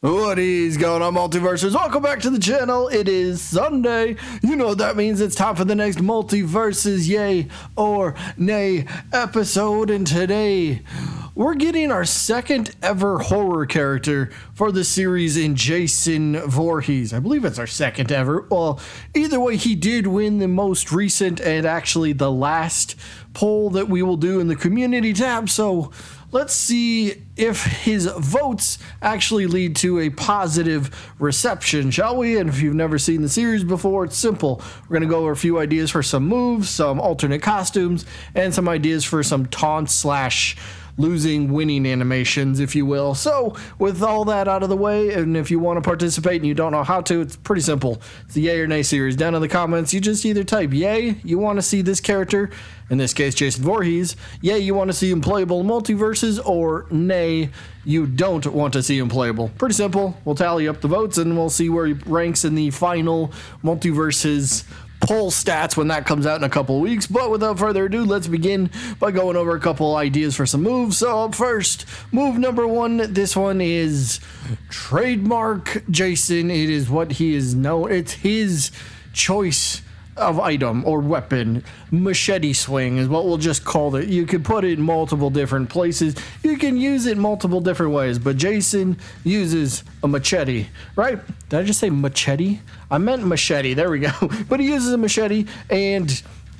What is going on, Multiversers? Welcome back to the channel. It is Sunday. You know what that means. It's time for the next Multiversus Yay or Nay episode. And today, we're getting our second ever horror character for the series in Jason Voorhees. I believe it's our second ever. Well, either way, he did win the most recent and actually the last poll that we will do in the community tab. So let's see if his votes actually lead to a positive reception, shall we? And if you've never seen the series before, it's simple. We're going to go over a few ideas for some moves, some alternate costumes, and some ideas for some taunts slash losing winning animations, if you will. So with all that out of the way, and if you want to participate and you don't know how to, it's pretty simple. It's the yay or nay series. Down in the comments, you just either type yay, you want to see this character, in this case Jason Voorhees, yay, you want to see him playable in Multiverses, or nay, you don't want to see him playable. Pretty simple. We'll tally up the votes and we'll see where he ranks in the final Multiverses poll stats when that comes out in a couple of weeks. But without further ado, let's begin by going over a couple ideas for some moves. So up first, move number one. This one is trademark Jason. It is what he is known. It's his choice of item or weapon. Machete swing is what we'll just call it. You could put it in multiple different places. You can use it multiple different ways, but Jason uses a machete, right? Did I just say machete? I meant machete. There we go. But he uses a machete, and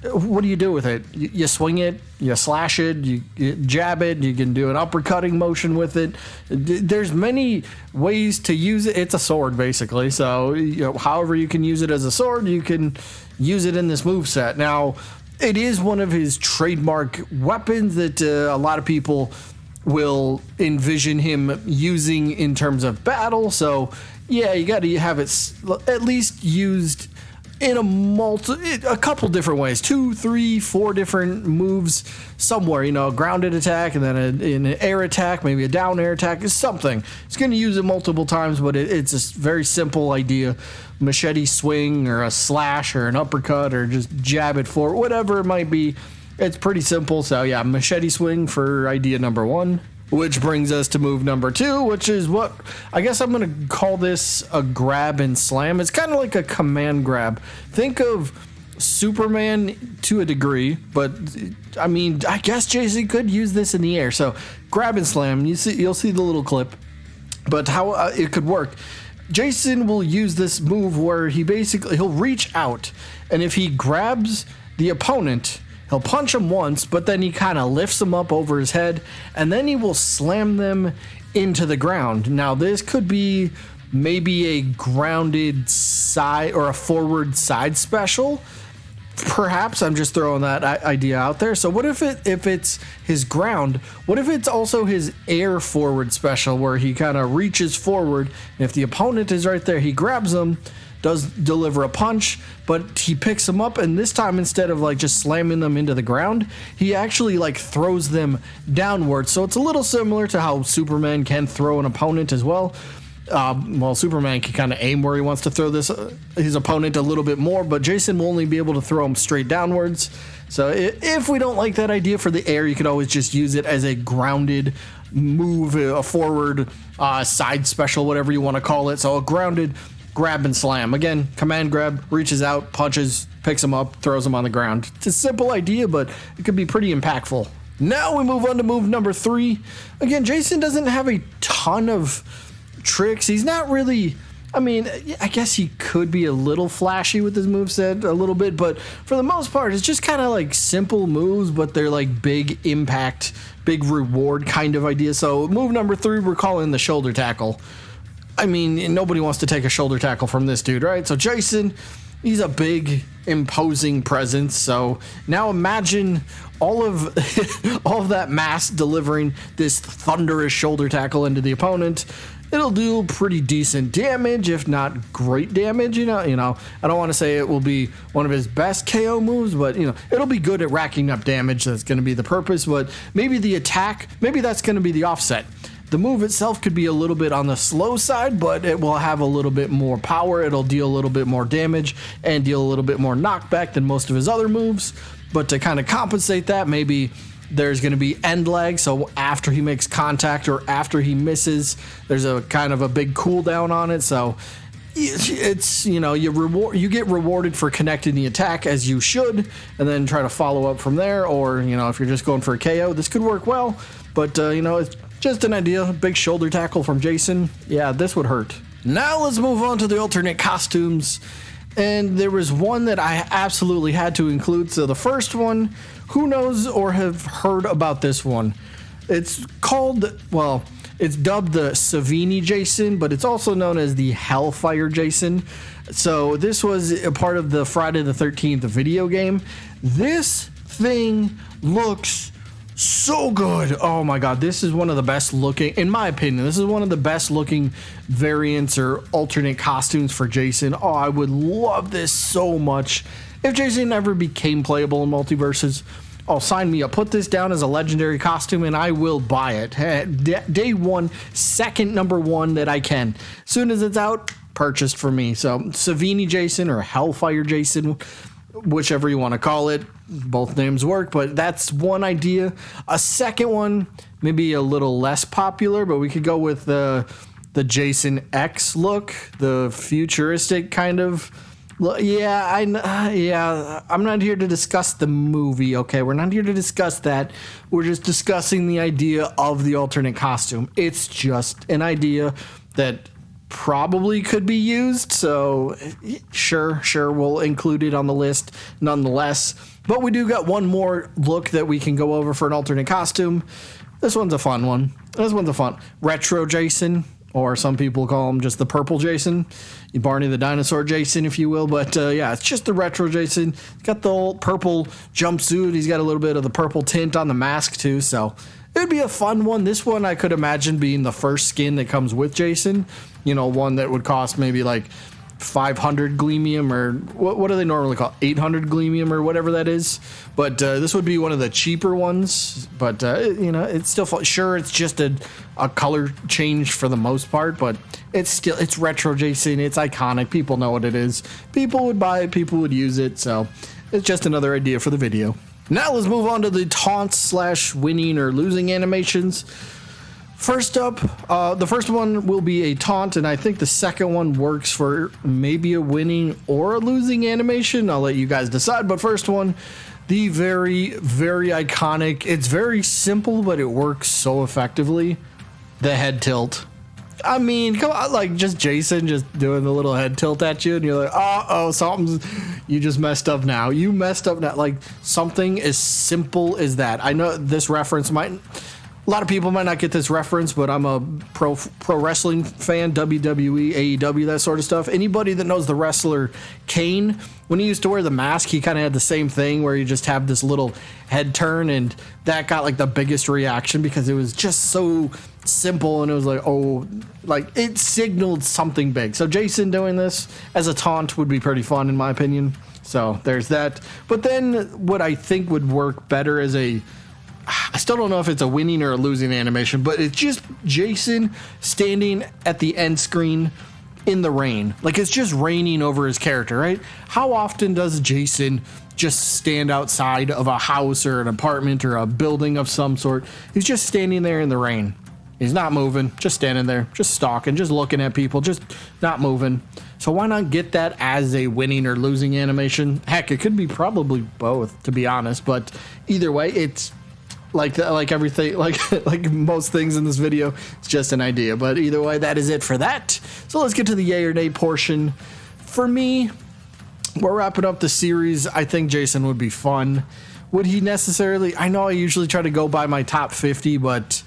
what do you do with it? You swing it, you slash it, you jab it, you can do an uppercutting motion with it. There's many ways to use it. It's a sword, basically. So, however you can use it as a sword, you can use it in this moveset. Now, it is one of his trademark weapons that a lot of people will envision him using in terms of battle. So, yeah, you got to have it at least used in a couple different ways, 2, 3, 4 different moves somewhere, a grounded attack and then an air attack, maybe a down air attack is something. It's going to use it multiple times, but it's a very simple idea. Machete swing or a slash or an uppercut or just jab it forward, whatever it might be. It's pretty simple. So yeah, machete swing for idea number one. Which brings us to move number two, which is what I guess I'm going to call this a grab and slam. It's kind of like a command grab. Think of Superman to a degree, but I mean, I guess Jason could use this in the air. So grab and slam, you'll see the little clip, but how it could work. Jason will use this move where he'll reach out, and if he grabs the opponent, he'll punch him once, but then he kind of lifts them up over his head, and then he will slam them into the ground. Now, this could be maybe a grounded side or a forward side special. Perhaps I'm just throwing that idea out there. So what if it's his ground? What if it's also his air forward special where he kind of reaches forward, and if the opponent is right there, he grabs them, does deliver a punch, but he picks them up, and this time instead of like just slamming them into the ground, he actually like throws them downwards. So it's a little similar to how Superman can throw an opponent as well. Superman can kind of aim where he wants to throw his opponent a little bit more, but Jason will only be able to throw him straight downwards. So if we don't like that idea for the air, you could always just use it as a grounded move, a forward side special, whatever you want to call it. So a grounded grab and slam. Again, command grab, reaches out, punches, picks him up, throws him on the ground. It's a simple idea, but it could be pretty impactful. Now we move on to move number 3. Again, Jason doesn't have a ton of tricks. He's not really, I guess he could be a little flashy with his moveset a little bit, but for the most part, it's just kind of like simple moves, but they're like big impact, big reward kind of idea. So move number 3, we're calling the shoulder tackle. Nobody wants to take a shoulder tackle from this dude, right? So Jason, he's a big, imposing presence. So now imagine all of that mass delivering this thunderous shoulder tackle into the opponent. It'll do pretty decent damage, if not great damage. I don't want to say it will be one of his best KO moves, but it'll be good at racking up damage. That's going to be the purpose. But maybe the attack, maybe that's going to be the offset. The move itself could be a little bit on the slow side, but it will have a little bit more power. It'll deal a little bit more damage and deal a little bit more knockback than most of his other moves. But to kind of compensate that, maybe There's going to be end lag, so after he makes contact or after he misses, there's a kind of a big cooldown on it. So it's, you know, you get rewarded for connecting the attack as you should, and then try to follow up from there. Or, you know, if you're just going for a KO, this could work well. But you know, it's just an idea. Big shoulder tackle from Jason. Yeah, this would hurt. Now let's move on to the alternate costumes. And there was one that I absolutely had to include. So the first one, who knows or have heard about this one? It's called, well, it's dubbed the Savini Jason, but it's also known as the Hellfire Jason. So this was a part of the Friday the 13th video game. This thing looks so good. Oh my god, this is one of the best looking, in my opinion, this is one of the best looking variants or alternate costumes for Jason. Oh, I would love this so much if Jason ever became playable in Multiverses. Oh, sign me up. Put this down as a legendary costume and I will buy it. Day one, second number one that I can. Soon as it's out, purchased for me. So Savini Jason or Hellfire Jason, whichever you want to call it, both names work, but that's one idea. A second one, maybe a little less popular, but we could go with the Jason X look, the futuristic kind of. Yeah, I'm not here to discuss the movie, okay? We're not here to discuss that. We're just discussing the idea of the alternate costume. It's just an idea that probably could be used, so sure, we'll include it on the list nonetheless. But we do got one more look that we can go over for an alternate costume. This one's a fun one. Retro Jason, or some people call him just the purple Jason, Barney the dinosaur Jason, if you will. But yeah, it's just the retro Jason. He's got the old purple jumpsuit. He's got a little bit of the purple tint on the mask too, so it'd be a fun one. This one I could imagine being the first skin that comes with Jason. You know, one that would cost maybe like 500 gleamium, or what do they normally call 800 gleamium or whatever that is. But this would be one of the cheaper ones. But you know, it's still fun. Sure, it's just a color change for the most part, but it's retro Jason. It's iconic. People know what it is. People would buy it. People would use it. So it's just another idea for the video. Now let's move on to the taunts / winning or losing animations. First up, the first one will be a taunt, and I think the second one works for maybe a winning or a losing animation. I'll let you guys decide, but first one, the very, very iconic, it's very simple, but it works so effectively, the head tilt. I mean, come on, like just Jason just doing the little head tilt at you, and you're like, uh-oh, you just messed up now. You messed up now. Like something as simple as that. I know this reference a lot of people might not get this reference, but I'm a pro wrestling fan, WWE, AEW, that sort of stuff. Anybody that knows the wrestler Kane, when he used to wear the mask, he kind of had the same thing where you just have this little head turn, and that got like the biggest reaction because it was just so simple, and it was like, oh, like it signaled something big. So Jason doing this as a taunt would be pretty fun in my opinion. So there's that. But then what I think would work better as I still don't know if it's a winning or a losing animation, but it's just Jason standing at the end screen in the rain. Like it's just raining over his character, right? How often does Jason just stand outside of a house or an apartment or a building of some sort? He's just standing there in the rain. He's not moving, just standing there, just stalking, just looking at people, just not moving. So why not get that as a winning or losing animation? Heck, it could be probably both, to be honest, but either way, it's like everything, like most things in this video, it's just an idea. But either way, that is it for that. So let's get to the yay or nay portion. For me, we're wrapping up the series. I think Jason would be fun. Would he necessarily? I know I usually try to go by my top 50, but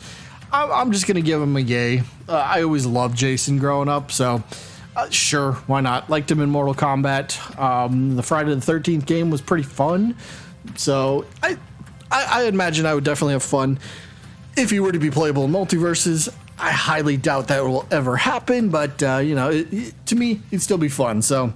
I'm just going to give him a yay. I always loved Jason growing up, so sure, why not? Liked him in Mortal Kombat. The Friday the 13th game was pretty fun, so I imagine I would definitely have fun if he were to be playable in Multiverses. I highly doubt that will ever happen, but you know, to me, it'd still be fun. So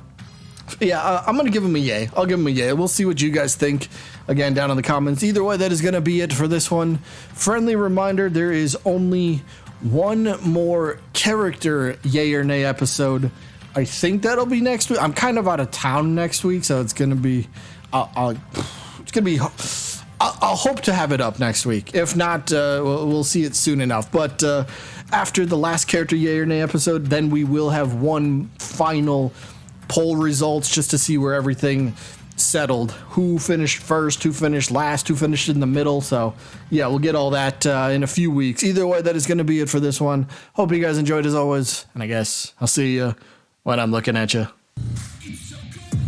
yeah, I'm gonna give him a yay. I'll give him a yay. We'll see what you guys think again down in the comments. Either way, that is gonna be it for this one. Friendly reminder: there is only one more character yay or nay episode. I think that'll be next week. I'm kind of out of town next week, so it's gonna be it's gonna be I'll hope to have it up next week. If not, we'll see it soon enough. But after the last character yay or nay episode, then we will have one final poll results just to see where everything settled. Who finished first, who finished last, who finished in the middle. So yeah, we'll get all that in a few weeks. Either way, that is going to be it for this one. Hope you guys enjoyed as always. And I guess I'll see you when I'm looking at you. It's so cool.